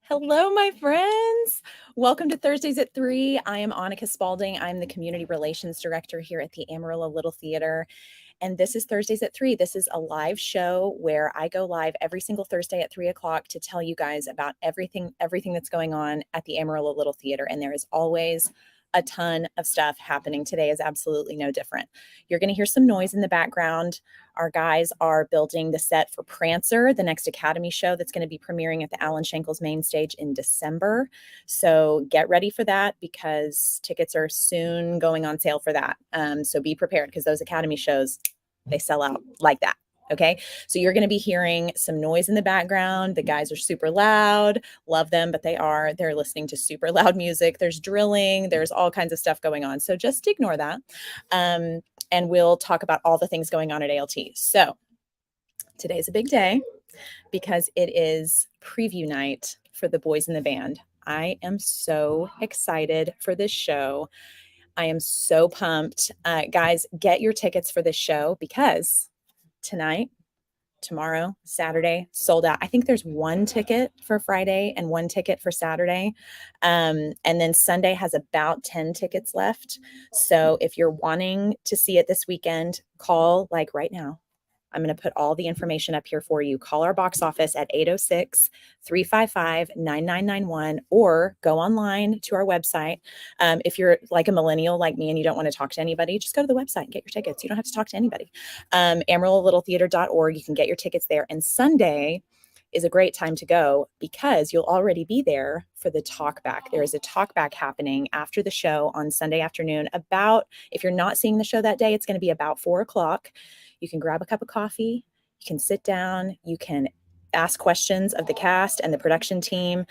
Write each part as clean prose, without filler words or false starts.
Hello, my friends. Welcome to Thursdays at 3. I am Annika Spalding. I'm the Community Relations Director here at the Amarillo Little Theater. And this is Thursdays at 3. This is a live show where I go live every single Thursday at 3 o'clock to tell you guys about everything that's going on at the Amarillo Little Theater. And there is always a ton of stuff happening. Today is absolutely no different. You're going to hear some noise in the background. Our guys are building the set for Prancer, the next Academy show that's going to be premiering at the Alan Shankles main stage in December. So get ready for that because tickets are soon going on sale for that. So be prepared because those Academy shows, they sell out like that. Okay, so you're going to be hearing some noise in the background. The guys are super loud, love them, but they're listening to super loud music. There's drilling, there's all kinds of stuff going on. So just ignore that. And we'll talk about all the things going on at ALT. So today's a big day because it is preview night for the boys in the band. I am so excited for this show. I am so pumped. Guys, get your tickets for this show because tonight, tomorrow, Saturday, sold out. I think there's one ticket for Friday and one ticket for Saturday. And then Sunday has about 10 tickets left. So if you're wanting to see it this weekend, call like right now. I'm going to put all the information up here for you. Call our box office at 806-355-9991 or go online to our website. If you're like a millennial like me and you don't want to talk to anybody, just go to the website and get your tickets. You don't have to talk to anybody. AmarilloLittleTheater.org. You can get your tickets there. And Sunday is a great time to go because you'll already be there for the talk back. There is a talk back happening after the show on Sunday afternoon. If you're not seeing the show that day, it's going to be about 4 o'clock. You can grab a cup of coffee, you can sit down, you can ask questions of the cast and the production team.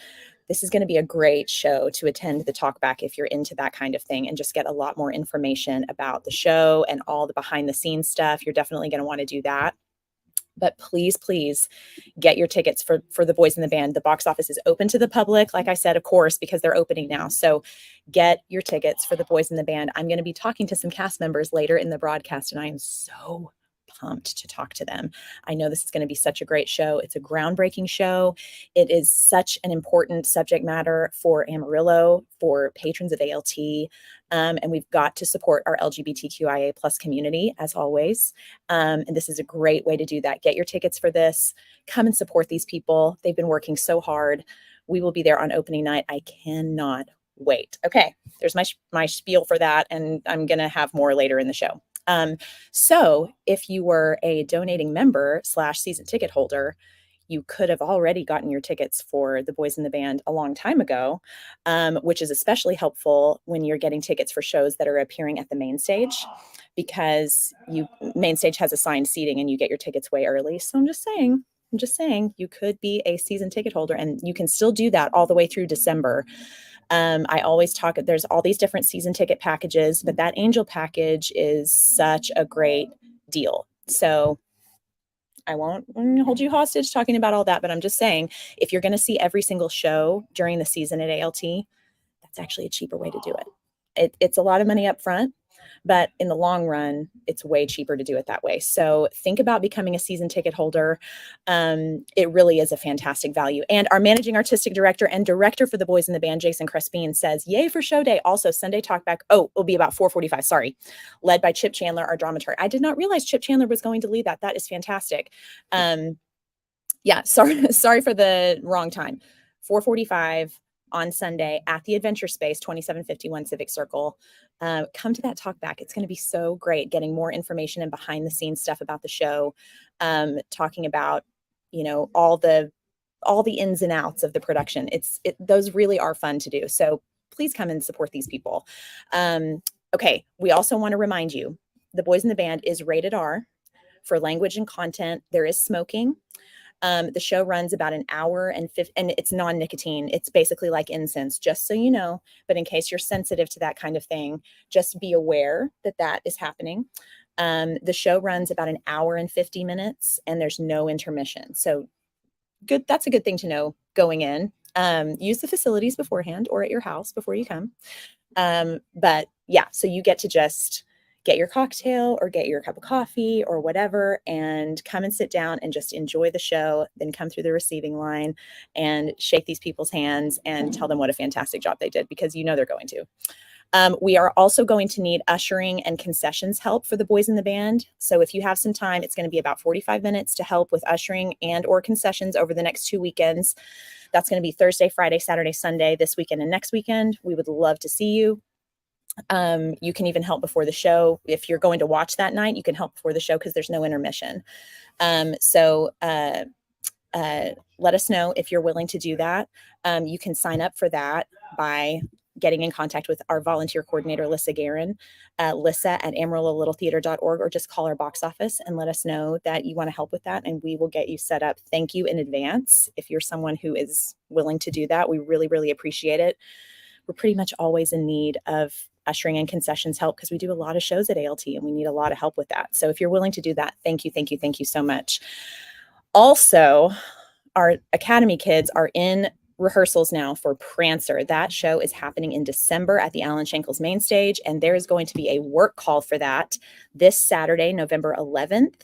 This is going to be a great show to attend the talk back if you're into that kind of thing and just get a lot more information about the show and all the behind the scenes stuff. You're definitely going to want to do that. But please, please get your tickets for the boys in the band. The box office is open to the public, like I said, of course, because they're opening now. So get your tickets for the boys in the band. I'm going to be talking to some cast members later in the broadcast, and I am so pumped to talk to them. I know this is going to be such a great show. It's a groundbreaking show. It is such an important subject matter for Amarillo, for patrons of ALT. And we've got to support our LGBTQIA plus community as always. And this is a great way to do that. Get your tickets for this. Come and support these people. They've been working so hard. We will be there on opening night. I cannot wait. Okay, there's my spiel for that. And I'm going to have more later in the show. So if you were a donating member / season ticket holder, you could have already gotten your tickets for the boys in the band a long time ago, which is especially helpful when you're getting tickets for shows that are appearing at the main stage because main stage has assigned seating and you get your tickets way early. So I'm just saying you could be a season ticket holder and you can still do that all the way through December. I always talk, there's all these different season ticket packages, but that Angel package is such a great deal. So I won't hold you hostage talking about all that, but I'm just saying, if you're going to see every single show during the season at ALT, that's actually a cheaper way to do it. It's a lot of money up front, but in the long run, it's way cheaper to do it that way. So think about becoming a season ticket holder. It really is a fantastic value. And our managing artistic director and director for the boys in the band, Jason Crespin, says, yay for show day. Also Sunday talkback. Oh, it'll be about 4:45. Sorry. Led by Chip Chandler, our dramaturg. I did not realize Chip Chandler was going to lead that. That is fantastic. Yeah, sorry for the wrong time. 4:45 on Sunday at the Adventure Space, 2751 Civic Circle. Come to that talk back. It's going to be so great getting more information and behind the scenes stuff about the show, talking about, all the ins and outs of the production. Those really are fun to do. So please come and support these people. Okay. We also want to remind you, the boys in the band is rated R for language and content. There is smoking. The show runs about an hour and it's non-nicotine. It's basically like incense, just so you know. But in case you're sensitive to that kind of thing, just be aware that is happening. The show runs about an hour and 50 minutes and there's no intermission. So good. That's a good thing to know going in. Use the facilities beforehand or at your house before you come. But yeah, so you get to just get your cocktail or get your cup of coffee or whatever, and come and sit down and just enjoy the show, then come through the receiving line and shake these people's hands and tell them what a fantastic job they did, because you know they're going to. We are also going to need ushering and concessions help for the boys in the band. So if you have some time, it's going to be about 45 minutes to help with ushering and or concessions over the next 2 weekends. That's going to be Thursday, Friday, Saturday, Sunday, this weekend and next weekend. We would love to see you. You can even help before the show. If you're going to watch that night, you can help before the show because there's no intermission. Let us know if you're willing to do that. You can sign up for that by getting in contact with our volunteer coordinator, Lissa Guerin, lissa@amarillo.littletheater.org, or just call our box office and let us know that you want to help with that, and we will get you set up. Thank you in advance if you're someone who is willing to do that. We really, really appreciate it. We're pretty much always in need of ushering and concessions help because we do a lot of shows at ALT and we need a lot of help with that. So if you're willing to do that, thank you, thank you, thank you so much. Also, our Academy kids are in rehearsals now for Prancer. That show is happening in December at the Alan Shankles main stage, and there is going to be a work call for that this Saturday, November 11th,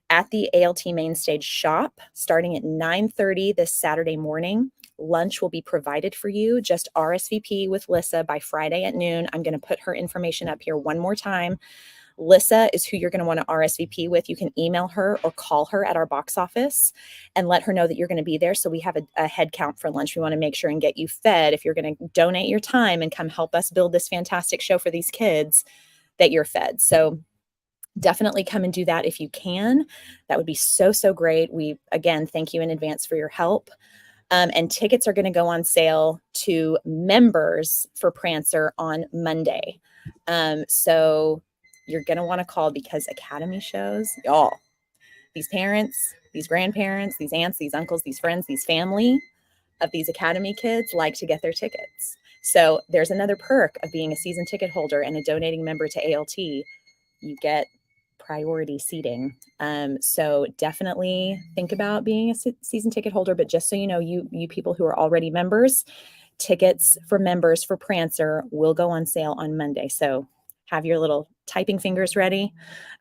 at the ALT main stage shop, starting at 9:30 this Saturday morning. Lunch will be provided for you. Just RSVP with Lissa by Friday at noon. I'm going to put her information up here one more time. Lissa is who you're going to want to RSVP with. You can email her or call her at our box office and let her know that you're going to be there. So we have a head count for lunch. We want to make sure and get you fed. If you're going to donate your time and come help us build this fantastic show for these kids, that you're fed. So definitely come and do that if you can. That would be so, so great. We, again, thank you in advance for your help. And tickets are going to go on sale to members for Prancer on Monday. So you're going to want to call, because Academy shows, y'all, these parents, these grandparents, these aunts, these uncles, these friends, these family of these Academy kids like to get their tickets. So there's another perk of being a season ticket holder and a donating member to ALT. You get priority seating. So definitely think about being a season ticket holder, but just so you know, you people who are already members, tickets for members for Prancer will go on sale on Monday. So have your little typing fingers ready,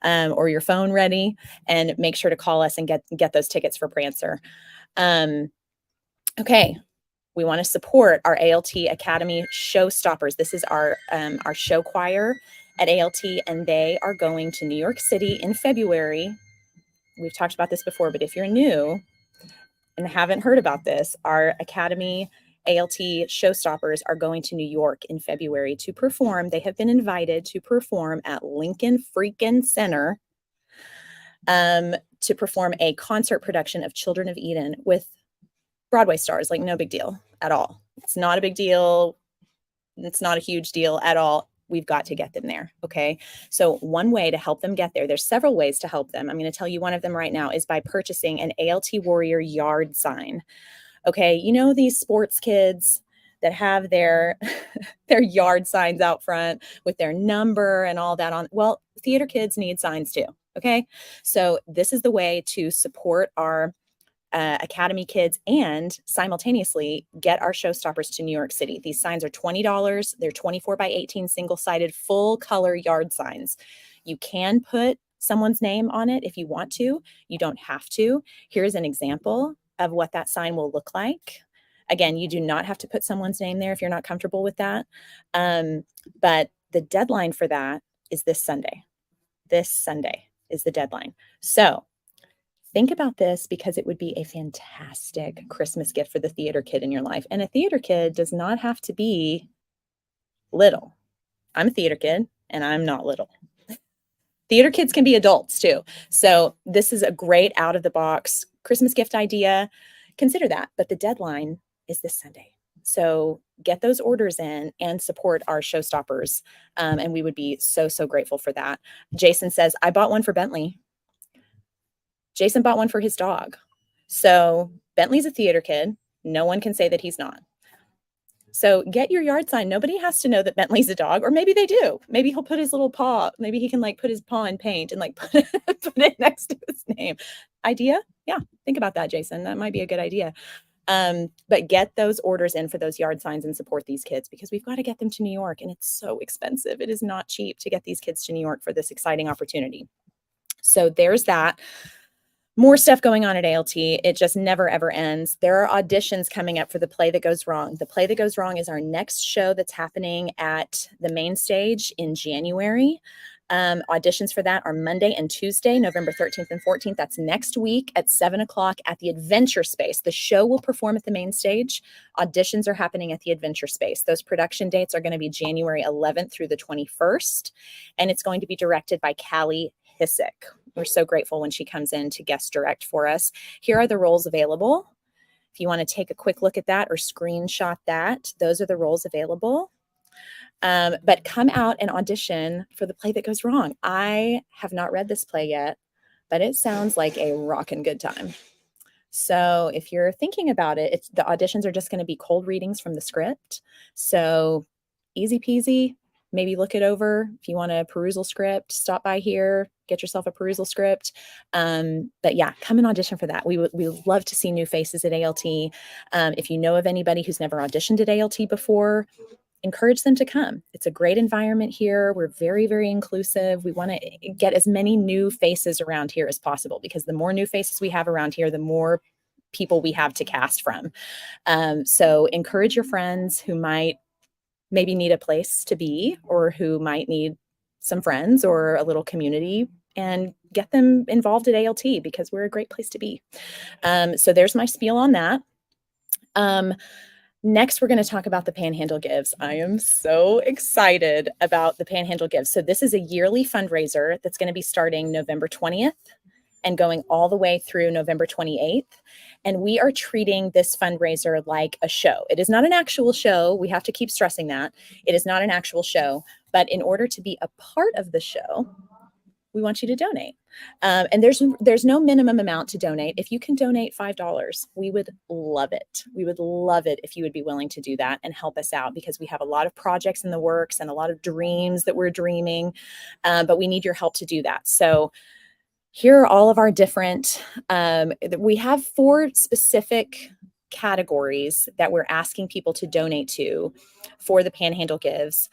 or your phone ready, and make sure to call us and get those tickets for Prancer. Okay. We want to support our ALT Academy Showstoppers. This is our show choir at ALT, and they are going to New York City in February. We've talked about this before, but if you're new and haven't heard about this, our Academy ALT Showstoppers are going to New York in February to perform. They have been invited to perform at Lincoln Freakin' Center to perform a concert production of Children of Eden with Broadway stars. Like, no big deal at all. It's not a big deal. It's not a huge deal at all. We've got to get them there. Okay. So one way to help them get there, there's several ways to help them. I'm going to tell you one of them right now, is by purchasing an ALT Warrior yard sign. Okay. You know, these sports kids that have their yard signs out front with their number and all that on. Well, theater kids need signs too. Okay. So this is the way to support our Academy kids and simultaneously get our showstoppers to New York City. These signs are $20. They're 24 by 18 single-sided full color yard signs. You can put someone's name on it if you want to. You don't have to. Here's an example of what that sign will look like. Again, you do not have to put someone's name there if you're not comfortable with that. But the deadline for that is this Sunday. This Sunday is the deadline. So think about this, because it would be a fantastic Christmas gift for the theater kid in your life. And a theater kid does not have to be little. I'm a theater kid and I'm not little. Theater kids can be adults too. So this is a great out of the box Christmas gift idea. Consider that. But the deadline is this Sunday. So get those orders in and support our showstoppers. And we would be so, so grateful for that. Jason says, I bought one for Bentley. Jason bought one for his dog. So Bentley's a theater kid. No one can say that he's not. So get your yard sign. Nobody has to know that Bentley's a dog, or maybe they do. Maybe he'll put his little paw. Maybe he can like put his paw in paint and like put it next to his name. Idea? Yeah. Think about that, Jason. That might be a good idea. But get those orders in for those yard signs and support these kids, because we've got to get them to New York, and it's so expensive. It is not cheap to get these kids to New York for this exciting opportunity. So there's that. More stuff going on at ALT. It just never, ever ends. There are auditions coming up for The Play That Goes Wrong. The Play That Goes Wrong is our next show that's happening at the main stage in January. Auditions for that are Monday and Tuesday, November 13th and 14th. That's next week at 7 o'clock at the Adventure Space. The show will perform at the main stage. Auditions are happening at the Adventure Space. Those production dates are going to be January 11th through the 21st, and it's going to be directed by Callie Hissick. We're so grateful when she comes in to guest direct for us. Here are the roles available. If you want to take a quick look at that or screenshot that, those are the roles available. But come out and audition for The Play That Goes Wrong. I have not read this play yet, but it sounds like a rockin' good time. So if you're thinking about it, the auditions are just going to be cold readings from the script. So easy peasy. Maybe look it over. If you want a perusal script, stop by here, get yourself a perusal script. But yeah, come and audition for that. We would love to see new faces at ALT. If you know of anybody who's never auditioned at ALT before, encourage them to come. It's a great environment here. We're very, very inclusive. We want to get as many new faces around here as possible, because the more new faces we have around here, the more people we have to cast from. So encourage your friends who might maybe need a place to be, or who might need some friends or a little community, and get them involved at ALT, because we're a great place to be. So there's my spiel on that. Next, we're going to talk about the Panhandle Gives. I am so excited about the Panhandle Gives. So this is a yearly fundraiser that's going to be starting November 20th and going all the way through November 28th. And we are treating this fundraiser like a show. It is not an actual show. We have to keep stressing that. It is not an actual show. But in order to be a part of the show, we want you to donate. And there's no minimum amount to donate. If you can donate $5, we would love it. We would love it if you would be willing to do that and help us out, because we have a lot of projects in the works and a lot of dreams that we're dreaming, but we need your help to do that. So here are all of our different, we have 4 specific categories that we're asking people to donate to for the Panhandle Gives.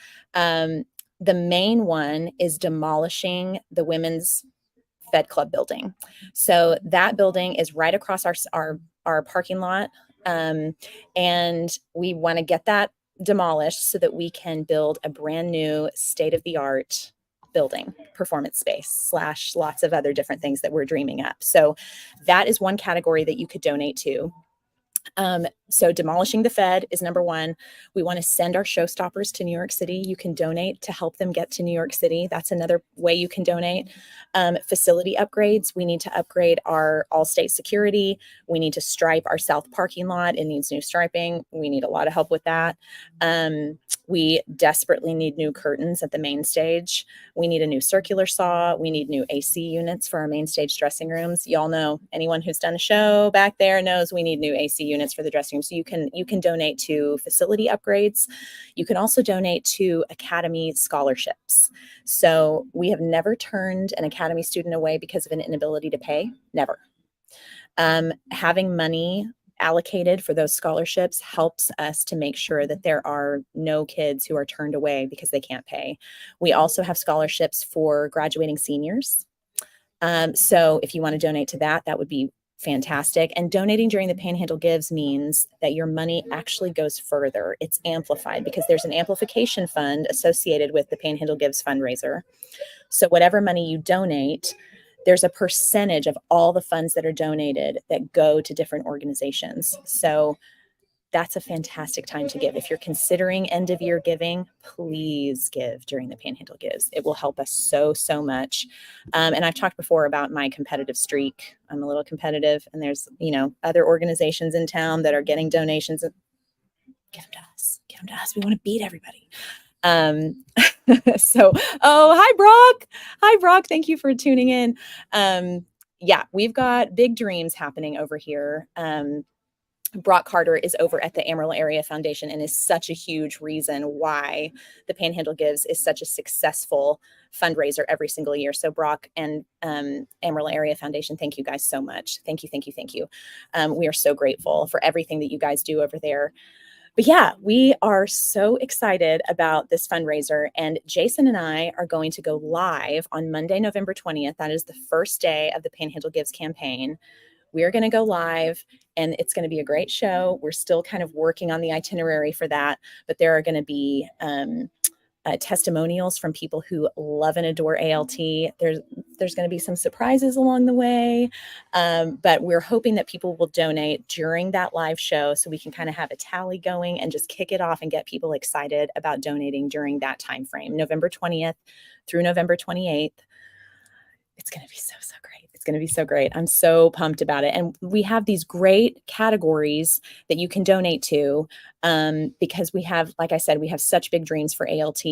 The main one is demolishing the Women's Fed Club building. So that building is right across our parking lot. And we want to get that demolished so that we can build a brand new state-of-the-art building, performance space / lots of other different things that we're dreaming up. So that is one category that you could donate to. So demolishing the Fed is number 1. We want to send our showstoppers to New York City. You can donate to help them get to New York City. That's another way you can donate. Facility upgrades. We need to upgrade our all-state security. We need to stripe our south parking lot. It needs new striping. We need a lot of help with that. We desperately need new curtains at the main stage. We need a new circular saw. We need new AC units for our main stage dressing rooms. Y'all know, anyone who's done a show back there knows we need new AC units for the dressing room. So you can donate to facility upgrades. You can also donate to Academy scholarships. So we have never turned an Academy student away because of an inability to pay. Never. Having money allocated for those scholarships helps us to make sure that there are no kids who are turned away because they can't pay. We also have scholarships for graduating seniors. So if you want to donate to that, that would be fantastic. And donating during the Panhandle Gives means that your money actually goes further. It's amplified because there's an amplification fund associated with the Panhandle Gives fundraiser. So whatever money you donate, there's a percentage of all the funds that are donated that go to different organizations. So that's a fantastic time to give. If you're considering end of year giving, please give during the Panhandle Gives. It will help us so, so much. And I've talked before about my competitive streak. I'm a little competitive, and there's, other organizations in town that are getting donations. Give them to us. Give them to us. We want to beat everybody. So, hi Brock. Thank you for tuning in. Yeah, we've got big dreams happening over here. Brock Carter is over at the Amarillo Area Foundation and is such a huge reason why the Panhandle Gives is such a successful fundraiser every single year. So Brock and Amarillo Area Foundation, thank you guys so much. Thank you, thank you, thank you. We are so grateful for everything that you guys do over there. But yeah, we are so excited about this fundraiser. And Jason and I are going to go live on Monday, November 20th. That is the first day of the Panhandle Gives campaign. We're going to go live and it's going to be a great show. We're still kind of working on the itinerary for that, but there are going to be testimonials from people who love and adore ALT. There's going to be some surprises along the way, but we're hoping that people will donate during that live show so we can kind of have a tally going and just kick it off and get people excited about donating during that time frame, November 20th through November 28th. It's going to be so great. It's going to be so great. I'm so pumped about it. And we have these great categories that you can donate to because we have, like I said, we have such big dreams for ALT.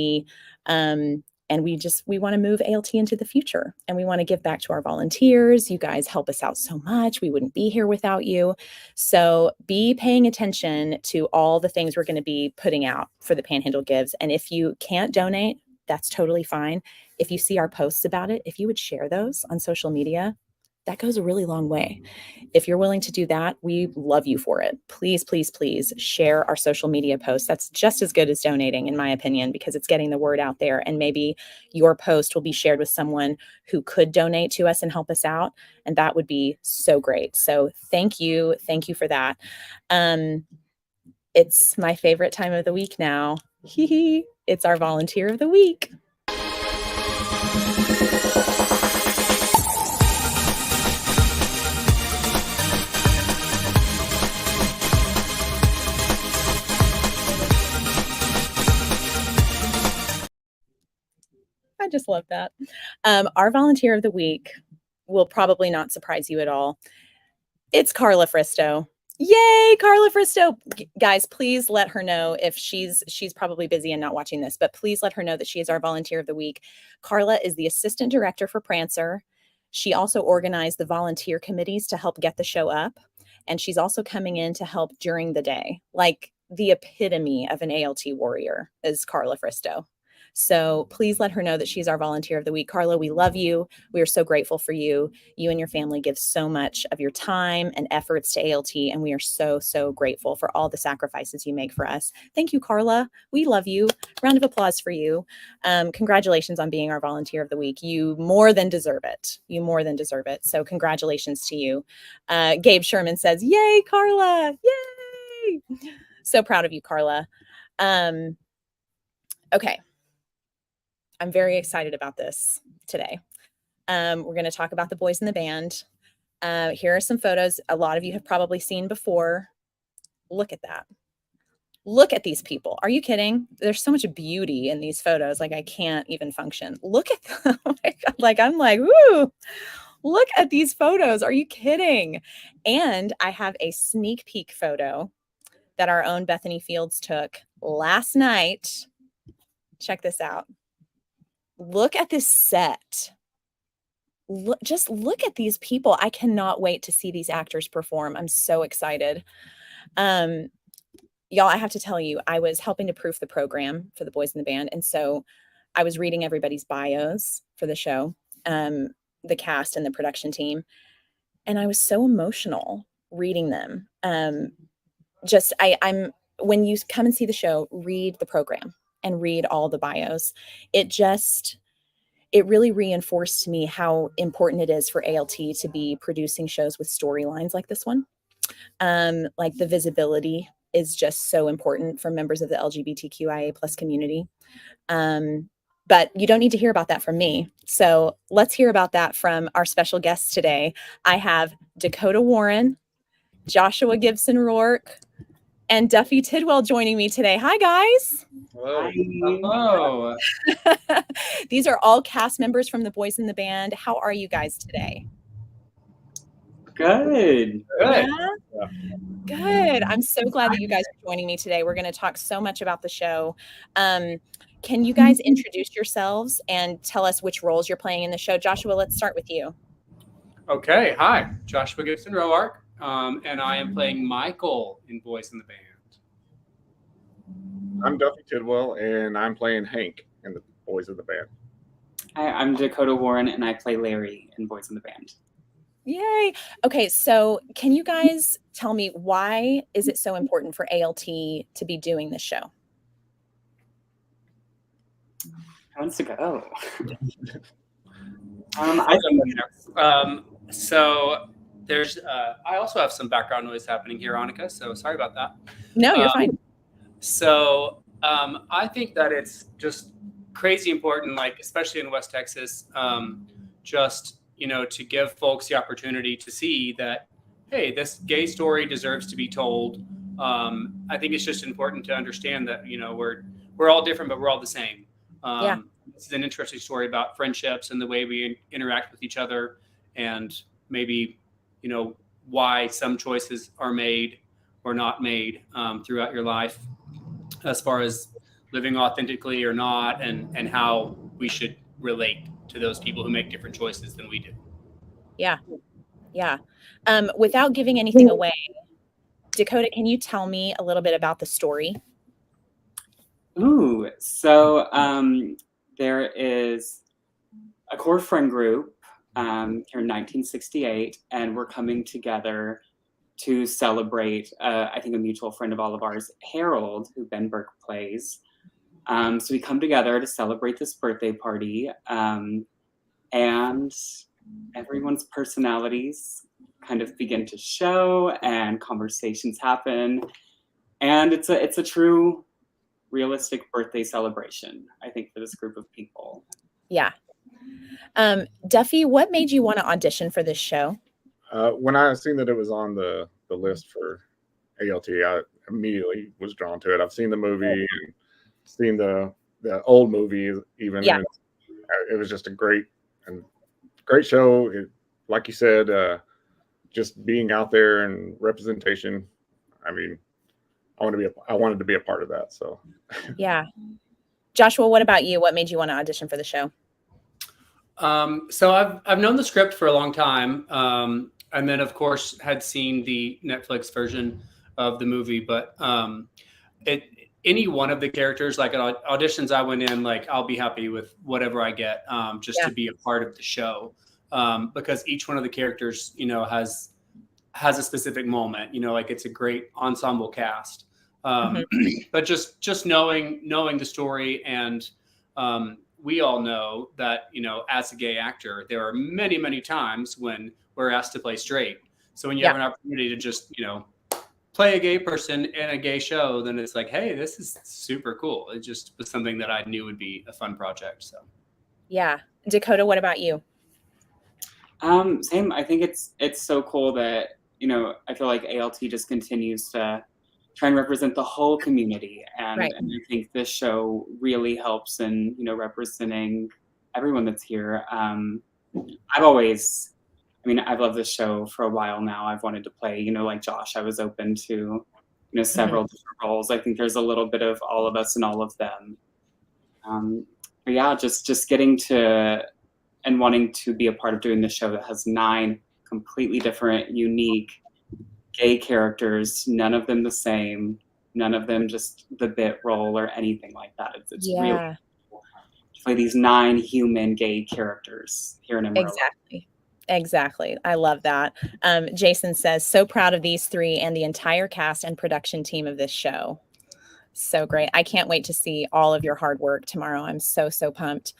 And we want to move ALT into the future and we want to give back to our volunteers. You guys help us out so much. We wouldn't be here without you. So be paying attention to all the things we're going to be putting out for the Panhandle Gives. And if you can't donate, that's totally fine. If you see our posts about it, if you would share those on social media, that goes a really long way. If you're willing to do that, we love you for it. Please, please, please share our social media posts. That's just as good as donating, in my opinion, because it's getting the word out there. And maybe your post will be shared with someone who could donate to us and help us out. And that would be so great. So thank you. Thank you for that. It's my favorite time of the week now. It's our volunteer of the week. I just love that. Our volunteer of the week will probably not surprise you at all. It's Carla Fristow. Yay, Carla Fristow. Guys, please let her know if she's probably busy and not watching this, but please let her know that she is our volunteer of the week. Carla is the assistant director for Prancer. She also organized the volunteer committees to help get the show up. And she's also coming in to help during the day. Like the epitome of an ALT warrior is Carla Fristow. So please let her know that she's our volunteer of the week. Carla, we love you. We are so grateful for you. You and your family give so much of your time and efforts to ALT, and we are so, so grateful for all the sacrifices you make for us. Thank you, Carla. We love you. Round of applause for you. Congratulations on being our volunteer of the week. You more than deserve it. You more than deserve it. So congratulations to you. Gabe Sherman says, yay, Carla. Yay. So proud of you, Carla. Okay. I'm very excited about this today. We're going to talk about the boys in the band. Here are some photos a lot of you have probably seen before. Look at that. Look at these people. Are you kidding? There's so much beauty in these photos. Like I can't even function. Look at them. Oh my God. Like I'm like, woo, look at these photos. Are you kidding? And I have a sneak peek photo that our own Bethany Fields took last night. Check this out. Look at this set. Just look at these people. I cannot wait to see these actors perform. I'm so excited. Y'all, I have to tell you, I was helping to proof the program for the boys in the band. And so I was reading everybody's bios for the show, the cast and the production team. And I was so emotional reading them. I'm when you come and see the show, read the program and read all the bios. It really reinforced to me how important it is for ALT to be producing shows with storylines like this one. Like the visibility is just so important for members of the LGBTQIA+ community. But you don't need to hear about that from me. So let's hear about that from our special guests today. I have Dakota Warren, Joshua Gibson Rourke, and Duffy Tidwell joining me today. Hi, guys. Hello. Hello. These are all cast members from the boys in the band. How are you guys today? Good. Yeah? Good. I'm so glad that you guys are joining me today. We're going to talk so much about the show. Can you guys introduce yourselves and tell us which roles you're playing in the show? Joshua, let's start with you. Okay. Hi, Joshua Gibson Roark. and I am playing Michael in Boys in the Band. I'm Duffy Tidwell, and I'm playing Hank in the Boys of the Band. Hi, I'm Dakota Warren, and I play Larry in Boys in the Band. Yay. Okay, so can you guys tell me, why is it so important for ALT to be doing this show? Who wants to go? So there's I also have some background noise happening here, Annika, so sorry about that. No, you're fine. So I think that it's just crazy important, like especially in West Texas, just to give folks the opportunity to see that, hey, this gay story deserves to be told. I think it's just important to understand that we're all different, but we're all the same. Yeah. This is an interesting story about friendships and the way we interact with each other, and maybe why some choices are made or not made throughout your life, as far as living authentically or not, and how we should relate to those people who make different choices than we do. Yeah. Without giving anything away, Dakota, can you tell me a little bit about the story? Ooh, so there is a core friend group here in 1968, and we're coming together to celebrate, I think, a mutual friend of all of ours, Harold, who Ben Burke plays. So we come together to celebrate this birthday party, and everyone's personalities kind of begin to show, and conversations happen, and it's a true, realistic birthday celebration, I think, for this group of people. Yeah. Duffy, what made you want to audition for this show? When I seen that it was on the list for ALT, I immediately was drawn to it. I've seen the movie and seen the old movie even. Yeah. And it was just a great show. Like you said, just being out there and representation. I mean, I wanted to be a part of that. So Yeah. Joshua, what about you? What made you want to audition for the show? So I've known the script for a long time, and then of course had seen the Netflix version of the movie. But any one of the characters, like at auditions, I went in like, I'll be happy with whatever I get, just to be a part of the show, because each one of the characters, has a specific moment. Like it's a great ensemble cast. But just knowing the story, and we all know that, as a gay actor, there are many, many times when we're asked to play straight. So when you have an opportunity to just, play a gay person in a gay show, then it's like, hey, this is super cool. It just was something that I knew would be a fun project. So yeah. Dakota, what about you? Same. I think it's so cool that, I feel like ALT just continues to try and represent the whole community. And, Right. and I think this show really helps in, representing everyone that's here. I've loved this show for a while now. I've wanted to play, like Josh, I was open to, several different roles. I think there's a little bit of all of us and all of them. But yeah, just getting to and wanting to be a part of doing this show that has 9 completely different, unique gay characters, none of them the same, none of them just the bit role or anything like that. It's really cool to play these 9 human gay characters here in Amarillo. Exactly. I love that. Jason says, so proud of these 3 and the entire cast and production team of this show. So great. I can't wait to see all of your hard work tomorrow. I'm so pumped.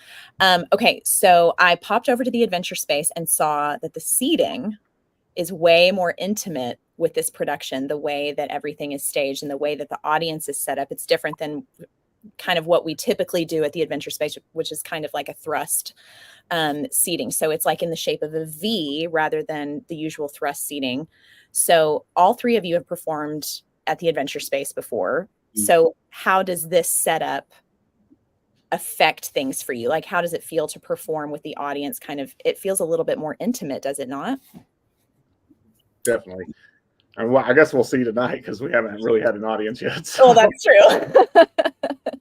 Okay, so I popped over to the Adventure Space and saw that the seating is way more intimate with this production, the way that everything is staged and the way that the audience is set up. It's different than kind of what we typically do at the Adventure Space, which is kind of like a thrust seating. So it's like in the shape of a V rather than the usual thrust seating. So all 3 of you have performed at the Adventure Space before. So how does this setup affect things for you? Like, how does it feel to perform with the audience? Kind of, it feels a little bit more intimate, does it not? definitely. And I guess we'll see tonight because we haven't really had an audience yet. So. Oh, that's true.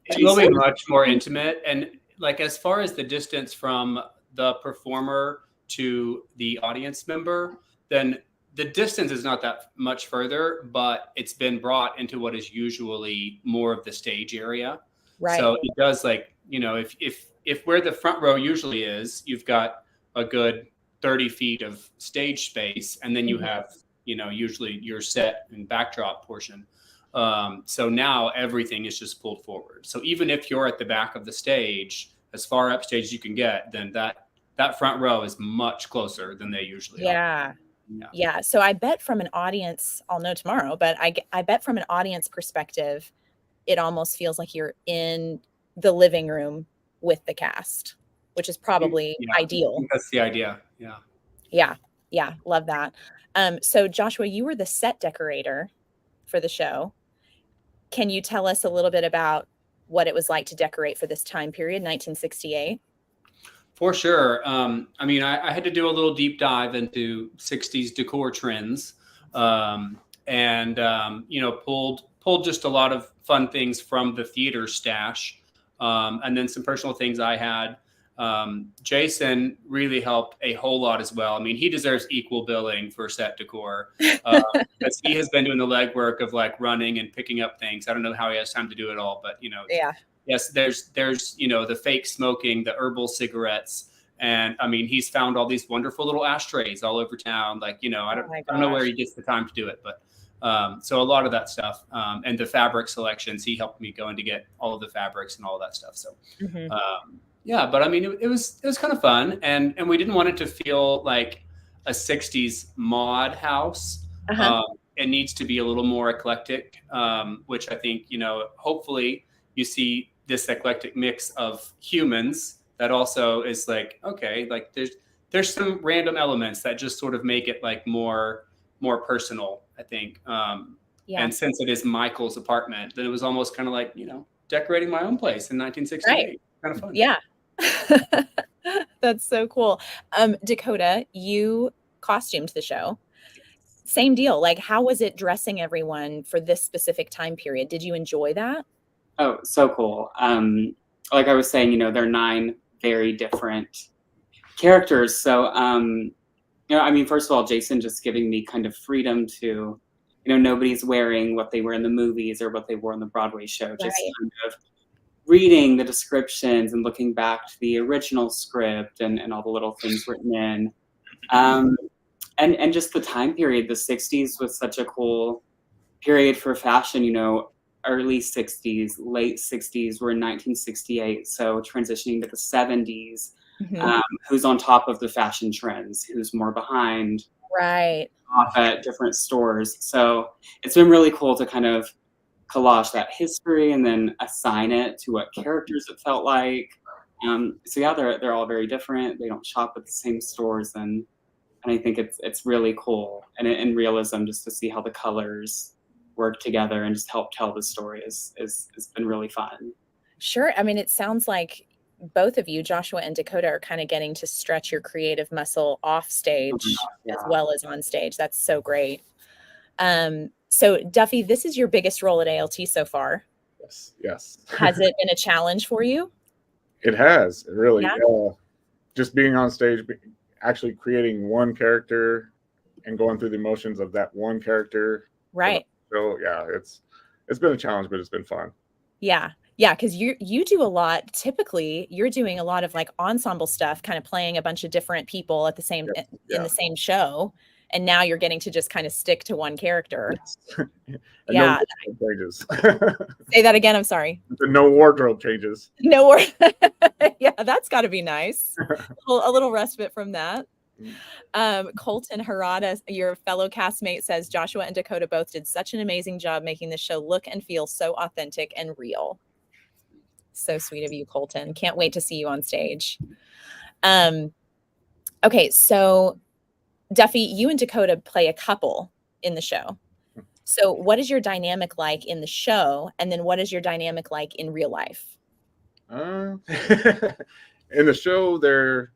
It will be much more intimate. And like, as far as the distance from the performer to the audience member, then the distance is not that much further, but it's been brought into what is usually more of the stage area. Right. So it does, like, you know, if where the front row usually is, you've got a good 30 feet of stage space, and then you have, you know, usually your set and backdrop portion. So now everything is just pulled forward. So even if you're at the back of the stage, as far upstage as you can get, then that front row is much closer than they usually are. Yeah. So I bet from an audience, I'll know tomorrow, but I bet from an audience perspective, it almost feels like you're in the living room with the cast, which is probably ideal. That's the idea. Yeah. Yeah. Love that. So Joshua, you were the set decorator for the show. Can you tell us a little bit about what it was like to decorate for this time period, 1968? For sure. I mean, I had to do a little deep dive into 60s decor trends, and you know, pulled just a lot of fun things from the theater stash, and then some personal things I had. Jason really helped a whole lot as well. I mean, he deserves equal billing for set decor, because he has been doing the legwork of like running and picking up things. I don't know how he has time to do it all, but you know, yes, there's, you know, the fake smoking, the herbal cigarettes. And I mean, he's found all these wonderful little ashtrays all over town. Like, you know, I don't know where he gets the time to do it, but so a lot of that stuff, and the fabric selections, he helped me go in to get all of the fabrics and all of that stuff. So, yeah, but I mean, it was kind of fun, and we didn't want it to feel like a 60s mod house. It needs to be a little more eclectic, which I think, you know, hopefully you see this eclectic mix of humans that also is like, okay, like there's some random elements that just sort of make it like more personal, I think. And since it is Michael's apartment, then it was almost kind of like, you know, decorating my own place in 1968. Right. Kind of fun. Yeah. That's so cool. Dakota, you costumed the show. Same deal. Like, how was it dressing everyone for this specific time period? Did you enjoy that? Oh, so cool. Like I was saying, you know, they're 9 very different characters. So, you know, I mean, first of all, Jason just giving me kind of freedom to, you know, nobody's wearing what they were in the movies or what they wore in the Broadway show. Just kind of reading the descriptions and looking back to the original script and all the little things written in. And just the time period, the 60s was such a cool period for fashion, you know. Early 60s, late 60s, we're in 1968, so transitioning to the 70s, who's on top of the fashion trends, who's more behind, off at different stores. So it's been really cool to kind of collage that history and then assign it to what characters it felt like. So yeah, they're all very different. They don't shop at the same stores, and I think it's really cool, and in realism, just to see how the colors work together and just help tell the story has been really fun. Sure. I mean, it sounds like both of you, Joshua and Dakota, are kind of getting to stretch your creative muscle off stage as well as on stage. That's so great. So Duffy, this is your biggest role at ALT so far. Yes. Has it been a challenge for you? It has. It really. Just being on stage, actually creating one character and going through the emotions of that one character. Right. So yeah, it's been a challenge, but it's been fun. Yeah. Because you do a lot. Typically, you're doing a lot of like ensemble stuff, kind of playing a bunch of different people at the same in the same show, and now you're getting to just kind of stick to one character. No changes. Say that again. I'm sorry. No wardrobe changes. No wardrobe. Yeah, that's got to be nice. A little respite from that. Colton Harada, your fellow castmate, says Joshua and Dakota both did such an amazing job making the show look and feel so authentic and real. So sweet of you, Colton. Can't wait to see you on stage. Okay, so Duffy, you and Dakota play a couple in the show. So what is your dynamic like in the show? And then what is your dynamic like in real life? In the show, there's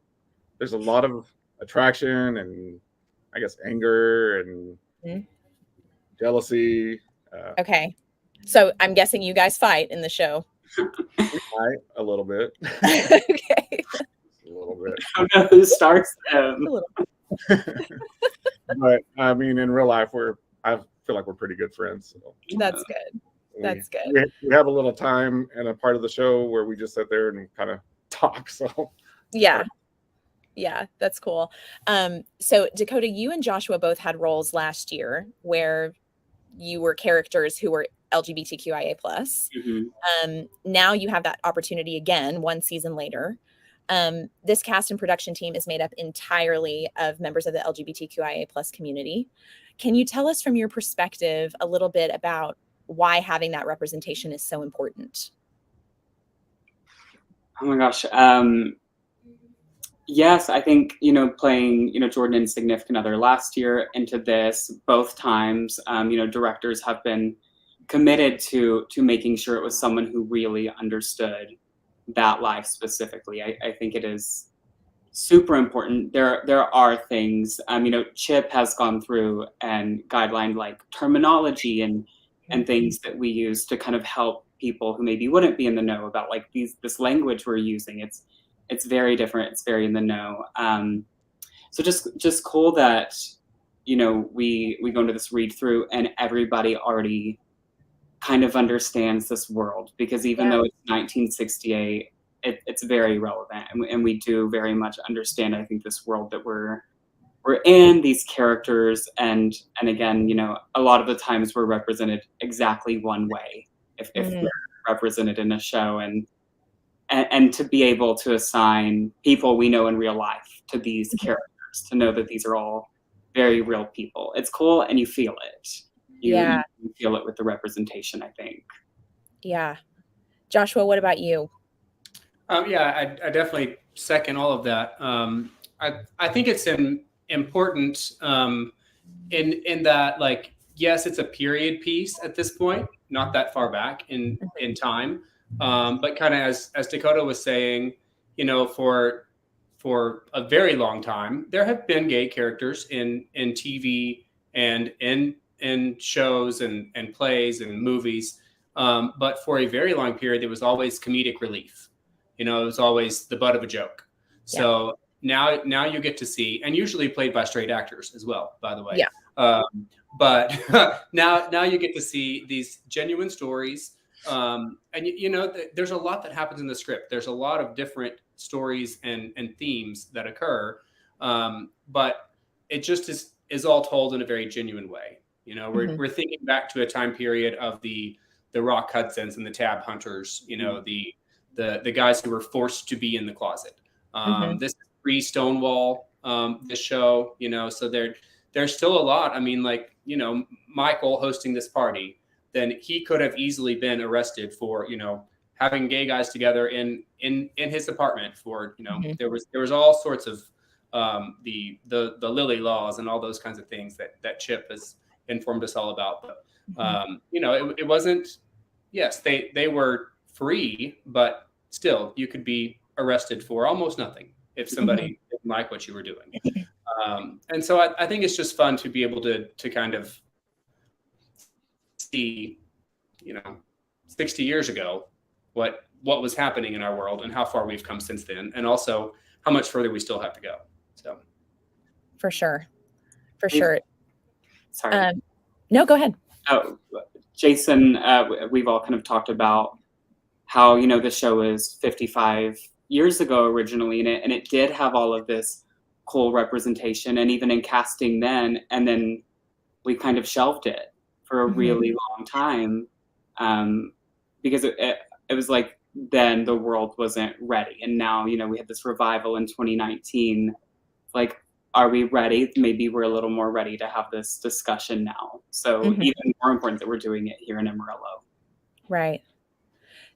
a lot of attraction and I guess anger and jealousy. Okay. So I'm guessing you guys fight in the show. We fight a little bit. Okay. A little bit. I don't know who starts them. But I mean, in real life, I feel like we're pretty good friends. So That's good. That's good. We have a little time and a part of the show where we just sit there and kind of talk. So Yeah. Yeah, that's cool. So Dakota, you and Joshua both had roles last year where you were characters who were LGBTQIA plus. Now you have that opportunity again, one season later. This cast and production team is made up entirely of members of the LGBTQIA plus community. Can you tell us from your perspective a little bit about why having that representation is so important? Oh my gosh. Yes, I think, playing, Jordan and Significant Other last year into this, both times, directors have been committed to making sure it was someone who really understood that life specifically. I think it is super important. There are things, Chip has gone through and guidelined like terminology and things that we use to kind of help people who maybe wouldn't be in the know about like this language we're using. It's very different. It's very in the know. So just cool that we go into this read through and everybody already kind of understands this world, because even though it's 1968, it's very relevant, and we do very much understand, I think, this world that we're in, these characters, and again, a lot of the times we're represented exactly one way if we're represented in a show, and to be able to assign people we know in real life to these characters, to know that these are all very real people. It's cool, and you feel it. You feel it with the representation, I think. Yeah. Joshua, what about you? Yeah, I definitely second all of that. I think it's important in that, like, yes, it's a period piece at this point, not that far back in time. But kind of as Dakota was saying, for a very long time, there have been gay characters in TV and in shows and plays and movies. But for a very long period, there was always comedic relief. It was always the butt of a joke. So now you get to see, and usually played by straight actors as well, by the way. Yeah. But now you get to see these genuine stories. And there's a lot that happens in the script. There's a lot of different stories and themes that occur. But it just is all told in a very genuine way. We're thinking back to a time period of the Rock Hudsons and the Tab Hunters, the guys who were forced to be in the closet. This is pre-Stonewall, this show, so there's still a lot. I mean, like, Michael hosting this party, then he could have easily been arrested for, having gay guys together in his apartment for, there was all sorts of the Lilly laws and all those kinds of things that Chip has informed us all about. But, it wasn't, yes, they were free, but still you could be arrested for almost nothing if somebody didn't like what you were doing. And so I think it's just fun to be able to kind of see, 60 years ago, what was happening in our world and how far we've come since then, and also how much further we still have to go. So, for sure. Sorry. No, go ahead. Oh, Jason, we've all kind of talked about how, the show is 55 years ago originally, and it did have all of this cool representation, and even in casting then, and then we kind of shelved it for a really long time, because it was like then the world wasn't ready, and now we had this revival in 2019. Like, are we ready? Maybe we're a little more ready to have this discussion now. So even more important that we're doing it here in Amarillo. Right.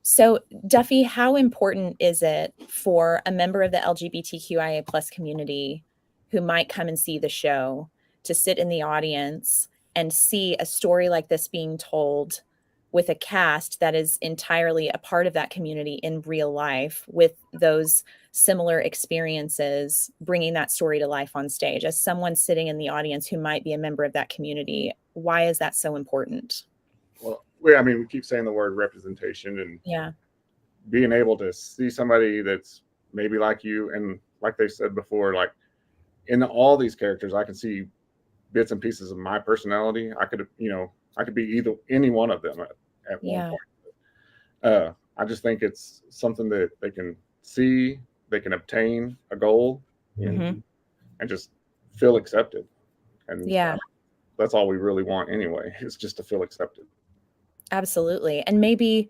So Duffy, how important is it for a member of the LGBTQIA plus community who might come and see the show to sit in the audience and see a story like this being told with a cast that is entirely a part of that community in real life, with those similar experiences, bringing that story to life on stage? As someone sitting in the audience who might be a member of that community, why is that so important? Well, we keep saying the word representation, and being able to see somebody that's maybe like you, and like they said before, like in all these characters, I can see bits and pieces of my personality. I could, I could be any one of them at one point. I just think it's something that they can see, they can obtain a goal, and just feel accepted. And that's all we really want anyway, is just to feel accepted. Absolutely. And maybe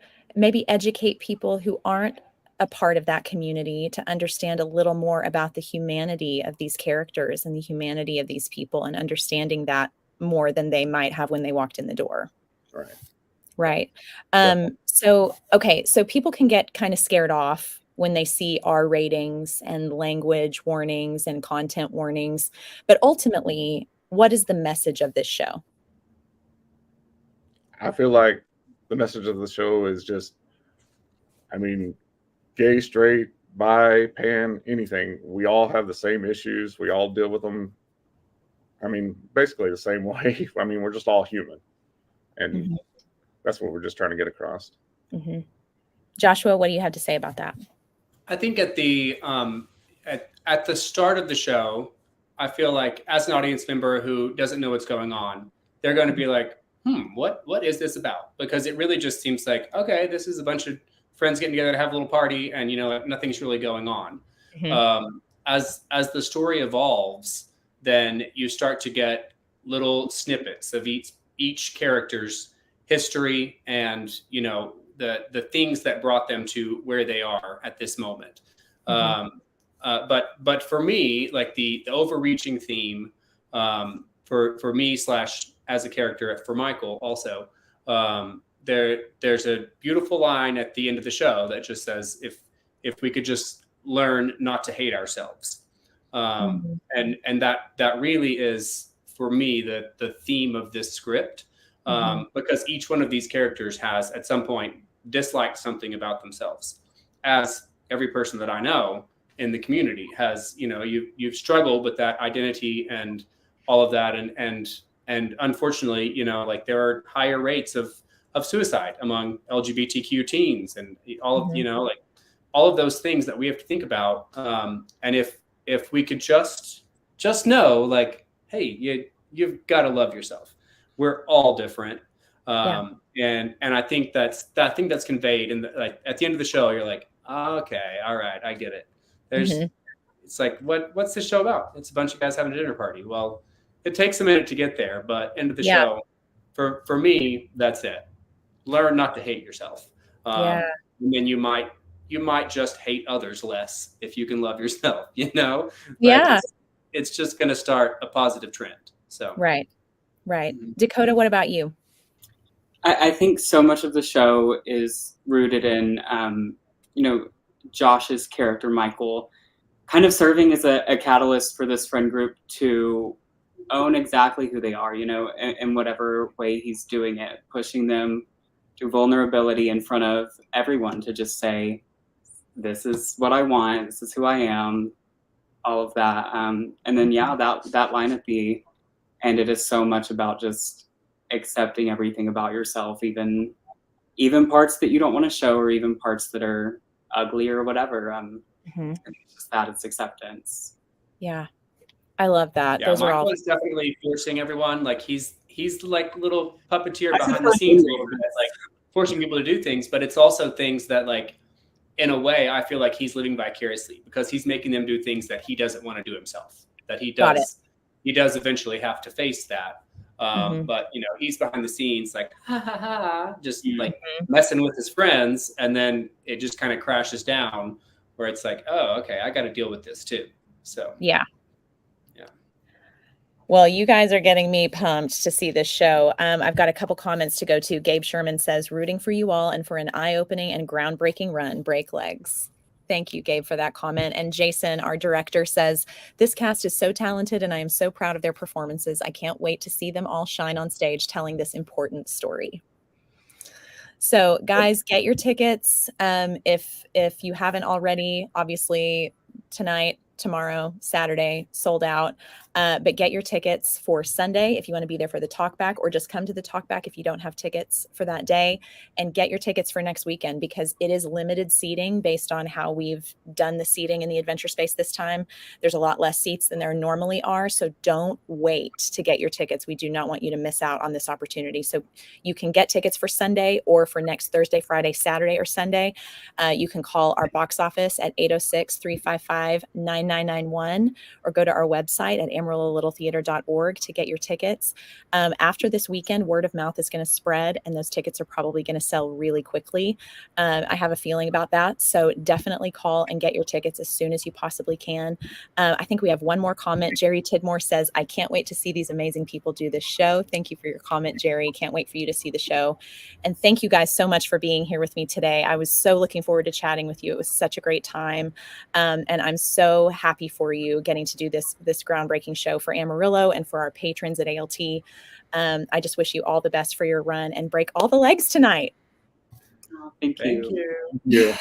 educate people who aren't a part of that community to understand a little more about the humanity of these characters and the humanity of these people, and understanding that more than they might have when they walked in the door. Right. So people can get kind of scared off when they see R ratings and language warnings and content warnings. But ultimately, what is the message of this show? I feel like the message of the show is just, gay, straight, bi, pan, anything. We all have the same issues. We all deal with them. Basically the same way. We're just all human. And that's what we're just trying to get across. Joshua, what do you have to say about that? I think at the start of the show, I feel like as an audience member who doesn't know what's going on, they're going to be like, what is this about? Because it really just seems like, okay, this is a bunch of friends getting together to have a little party, and nothing's really going on. As the story evolves, then you start to get little snippets of each character's history and the things that brought them to where they are at this moment. But for me, like the overreaching theme for me / as a character for Michael also, there's a beautiful line at the end of the show that just says, if we could just learn not to hate ourselves. And that really is, for me, the theme of this script, because each one of these characters has at some point disliked something about themselves, as every person that I know in the community has. You've struggled with that identity and all of that, and unfortunately, there are higher rates of suicide among LGBTQ teens, and all of all of those things that we have to think about. And if we could just know, like, hey, you've got to love yourself. We're all different. And I think that's conveyed in at the end of the show. You're like, oh, okay, all right, I get it. It's like, what's this show about? It's a bunch of guys having a dinner party. Well, it takes a minute to get there, but end of the show, for me, that's it. Learn not to hate yourself. And then you might just hate others less if you can love yourself. It's just going to start a positive trend. So right. Dakota, what about you? I think so much of the show is rooted in Josh's character Michael kind of serving as a catalyst for this friend group to own exactly who they are, in whatever way he's doing it, pushing them to vulnerability in front of everyone to just say, this is what I want, this is who I am, all of that. And then that line at the end, it is so much about just accepting everything about yourself, even parts that you don't want to show, or even parts that are ugly or whatever. It's just that, it's acceptance. I love that. Yeah, those are all definitely forcing everyone. Like he's like little puppeteer behind the scenes a little bit, like forcing people to do things, but it's also things that, like, in a way, I feel like he's living vicariously, because he's making them do things that he doesn't want to do himself, that he does eventually have to face that. But he's behind the scenes, like, just like messing with his friends, and then it just kind of crashes down where it's like, oh, okay, I got to deal with this too. So well, you guys are getting me pumped to see this show. I've got a couple comments to go to. Gabe Sherman says, rooting for you all and for an eye-opening and groundbreaking run. Break legs. Thank you, Gabe, for that comment. And Jason, our director, says, this cast is so talented and I am so proud of their performances. I can't wait to see them all shine on stage telling this important story. So guys, get your tickets. If you haven't already, obviously tonight, tomorrow, Saturday, sold out. But get your tickets for Sunday if you want to be there for the talkback, or just come to the talkback if you don't have tickets for that day, and get your tickets for next weekend, because it is limited seating based on how we've done the seating in the adventure space this time. There's a lot less seats than there normally are. So don't wait to get your tickets. We do not want you to miss out on this opportunity. So you can get tickets for Sunday or for next Thursday, Friday, Saturday, or Sunday. You can call our box office at 806-355-9991, or go to our website at amarillo-littletheater.org to get your tickets. After this weekend, word of mouth is going to spread, and those tickets are probably going to sell really quickly. I have a feeling about that. So definitely call and get your tickets as soon as you possibly can. I think we have one more comment. Jerry Tidmore says, I can't wait to see these amazing people do this show. Thank you for your comment, Jerry. Can't wait for you to see the show. And thank you guys so much for being here with me today. I was so looking forward to chatting with you. It was such a great time. And I'm so happy for you getting to do this groundbreaking show for Amarillo and for our patrons at ALT. I just wish you all the best for your run, and break all the legs tonight. Oh, thank you. Yeah.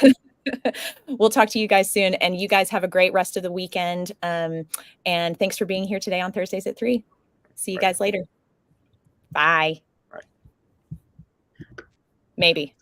We'll talk to you guys soon, and you guys have a great rest of the weekend. And thanks for being here today on Thursdays at 3. See you guys later. Bye. Bye. Maybe.